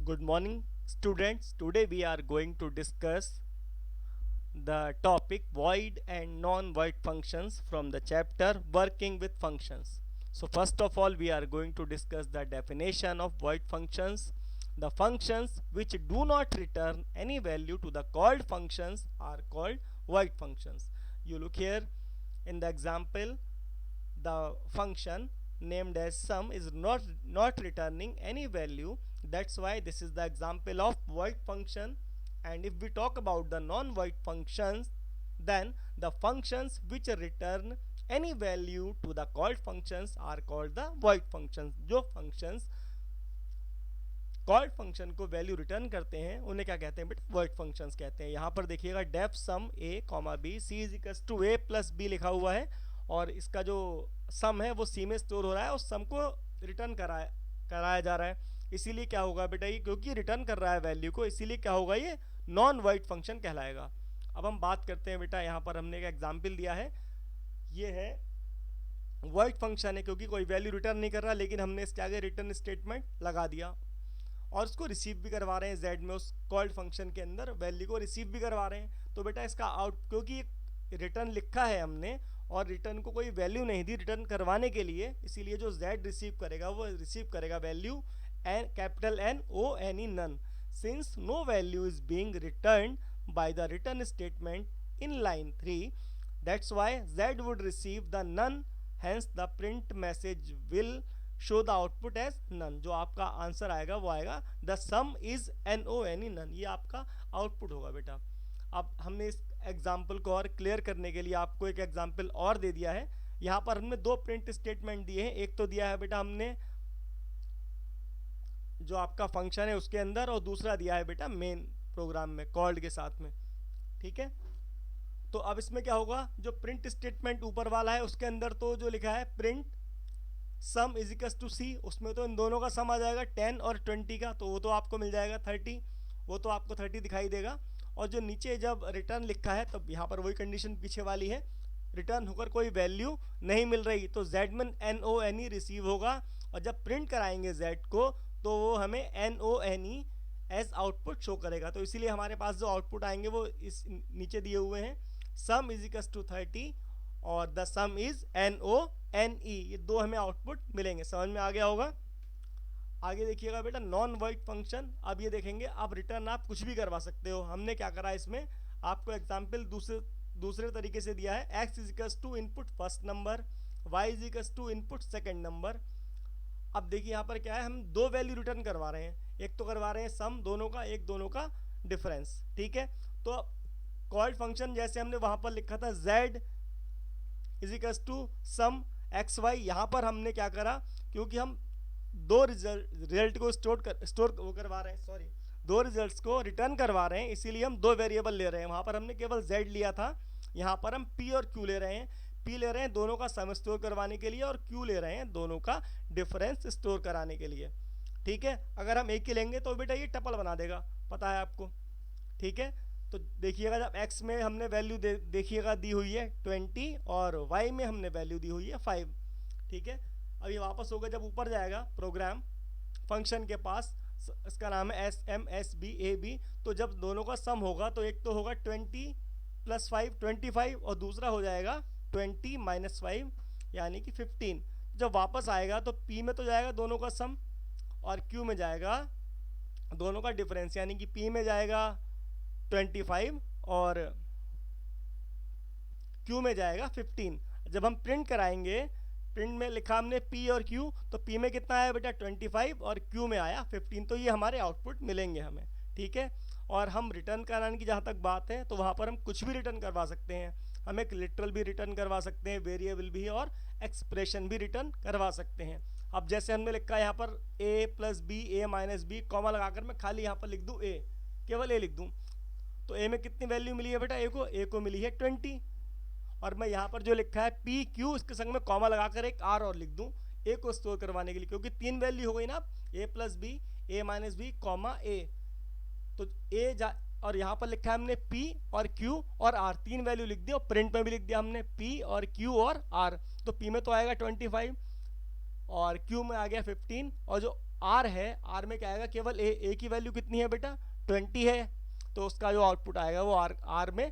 Good morning, students. Today we are going to discuss the topic void and non-void functions from the chapter working with functions. So first of all, we are going to discuss the definition of void functions. The functions which do not return any value to the called functions are called void functions. You look here in the example, the function named as sum is not returning any value. That's why this is the example of void function. And if we talk about the non-void functions, then the functions which return any value to the called functions are called the void functions. जो functions called function को value return करते हैं उन्हें क्या कहते हैं बेटा, word functions कहते हैं। यहाँ पर देखिएगा def sum A comma B C is equals to A plus B लिखा हुआ है, और इसका जो सम है वो सी में स्टोर हो रहा है और सम को रिटर्न कराया जा रहा है। इसीलिए क्या होगा बेटा, ये क्योंकि रिटर्न कर रहा है वैल्यू को, इसीलिए क्या होगा, ये नॉन वाइड फंक्शन कहलाएगा। अब हम बात करते हैं बेटा, यहाँ पर हमने एक एग्जाम्पल दिया है, ये है वाइड फंक्शन है क्योंकि कोई वैल्यू रिटर्न नहीं कर रहा, लेकिन हमने इसके आगे रिटर्न स्टेटमेंट लगा दिया और उसको रिसीव भी करवा रहे हैं जेड में, उस कॉल्ड फंक्शन के अंदर वैल्यू को रिसीव भी करवा रहे हैं। तो बेटा इसका आउट, क्योंकि रिटर्न लिखा है हमने और रिटर्न को कोई वैल्यू नहीं दी रिटर्न करवाने के लिए, इसीलिए जो जेड रिसीव करेगा वो रिसीव करेगा value N capital N O N E none, since no value is being return by the return statement in line 3, that's why Z would receive the none, hence the print message will show the output as none. जो आपका answer आएगा वो आएगा the sum is N O N E none, ये आपका output होगा बेटा। अब हमने इस एग्जाम्पल को और क्लियर करने के लिए आपको एक एग्जाम्पल और दे दिया है। यहाँ पर हमने दो प्रिंट स्टेटमेंट दिए हैं, एक तो दिया है बेटा हमने जो आपका फंक्शन है उसके अंदर, और दूसरा दिया है बेटा मेन प्रोग्राम में कॉल्ड के साथ में। ठीक है, तो अब इसमें क्या होगा, जो प्रिंट स्टेटमेंट ऊपर वाला है उसके अंदर तो जो लिखा है print sum is equals to C, उसमें तो इन दोनों का सम आ जाएगा 10 और 20 का, तो वो तो आपको मिल जाएगा 30, वो तो आपको 30 दिखाई देगा। और जो नीचे जब रिटर्न लिखा है तब यहाँ पर वही कंडीशन पीछे वाली है, रिटर्न होकर कोई वैल्यू नहीं मिल रही, तो जेड में N O N E receive होगा, और जब प्रिंट कराएंगे जेड को तो वो हमें N O N E as output show करेगा। तो इसीलिए हमारे पास जो आउटपुट आएंगे वो इस नीचे दिए हुए हैं, सम इज इक्वल्स टू 30 और the sum is N O N E, ये दो हमें आउटपुट मिलेंगे। समझ में आ गया होगा। आगे देखिएगा बेटा नॉन वाइड फंक्शन, अब ये देखेंगे आप रिटर्न आप कुछ भी करवा सकते हो। हमने क्या करा इसमें, आपको एग्जाम्पल दूसरे तरीके से दिया है, X is equals to input first number, Y is equals to input second number. अब देखिए यहाँ पर क्या है, हम दो वैल्यू रिटर्न करवा रहे हैं, एक तो करवा रहे हैं सम दोनों का, एक दोनों का डिफरेंस। ठीक है, तो कॉल्ड फंक्शन जैसे हमने वहां पर लिखा था Z is equals to sum X Y, यहाँ पर हमने क्या करा, क्योंकि हम दो रिजल्ट को स्टोर वो करवा रहे हैं, सॉरी दो रिजल्ट्स को रिटर्न करवा रहे हैं, इसीलिए हम दो वेरिएबल ले रहे हैं। वहाँ पर हमने केवल z लिया था, यहाँ पर हम p और q ले रहे हैं। p ले रहे हैं दोनों का सम स्टोर करवाने के लिए, और q ले रहे हैं दोनों का डिफरेंस स्टोर कराने के लिए। ठीक है, अगर हम एक ही लेंगे तो बेटा ये टपल बना देगा, पता है आपको। ठीक है, तो देखिएगा जब x में हमने वैल्यू देखिएगा दी हुई है 20 और y में हमने वैल्यू दी हुई है 5। ठीक है, अब ये वापस होगा जब ऊपर जाएगा प्रोग्राम फंक्शन के पास, इसका नाम है S M S B A B, तो जब दोनों का सम होगा तो एक तो होगा 20 प्लस 5 25, और दूसरा हो जाएगा 20 माइनस 5 यानी कि 15। जब वापस आएगा तो p में तो जाएगा दोनों का सम और q में जाएगा दोनों का डिफरेंस, यानी कि p में जाएगा 25 और q में जाएगा 15। जब हम प्रिंट कराएंगे, प्रिंट में लिखा हमने p और q, तो p में कितना आया बेटा 25 और q में आया 15, तो ये हमारे आउटपुट मिलेंगे हमें। ठीक है, और हम रिटर्न कराने की जहाँ तक बात है तो वहाँ पर हम कुछ भी रिटर्न करवा सकते हैं, हम एक लिटरल भी रिटर्न करवा सकते हैं, वेरिएबल भी, और एक्सप्रेशन भी रिटर्न करवा सकते हैं। अब जैसे हमने लिखा है यहाँ पर a plus B A minus B, comma लगाकर मैं खाली यहाँ पर लिख दूँ a, केवल a लिख दूँ, तो a में कितनी वैल्यू मिली है बेटा, a को मिली है 20, और मैं यहाँ पर जो लिखा है पी क्यू इसके संग में कॉमा लगाकर एक आर और लिख दूँ ए को स्टोर करवाने के लिए, क्योंकि तीन वैल्यू हो गई ना, ए plus B A minus B comma ए, तो ए और यहाँ पर लिखा है हमने P और Q और R, तीन वैल्यू लिख दी, और प्रिंट में भी लिख दिया हमने P और Q और R। तो P में तो आएगा 25 और Q में आ गया 15, और जो आर है, आर में क्या आएगा, केवल ए की वैल्यू कितनी है बेटा 20 है, तो उसका जो आउटपुट आएगा वो आर में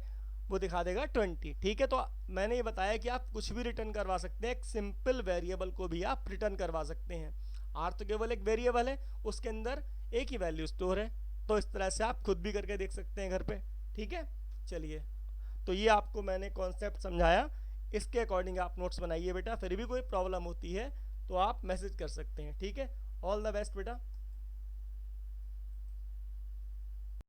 वो दिखा देगा 20। ठीक है, तो मैंने ये बताया कि आप कुछ भी रिटर्न करवा सकते हैं, एक सिंपल वेरिएबल को भी आप रिटर्न करवा सकते हैं। आर तो केवल एक वेरिएबल है, उसके अंदर ए की वैल्यू स्टोर है, तो इस तरह से आप खुद भी करके देख सकते हैं घर पे। ठीक है, चलिए, तो ये आपको मैंने कॉन्सेप्ट समझाया, इसके अकॉर्डिंग आप नोट्स बनाइए बेटा। फिर भी कोई प्रॉब्लम होती है तो आप मैसेज कर सकते हैं। ठीक है, ऑल द बेस्ट बेटा।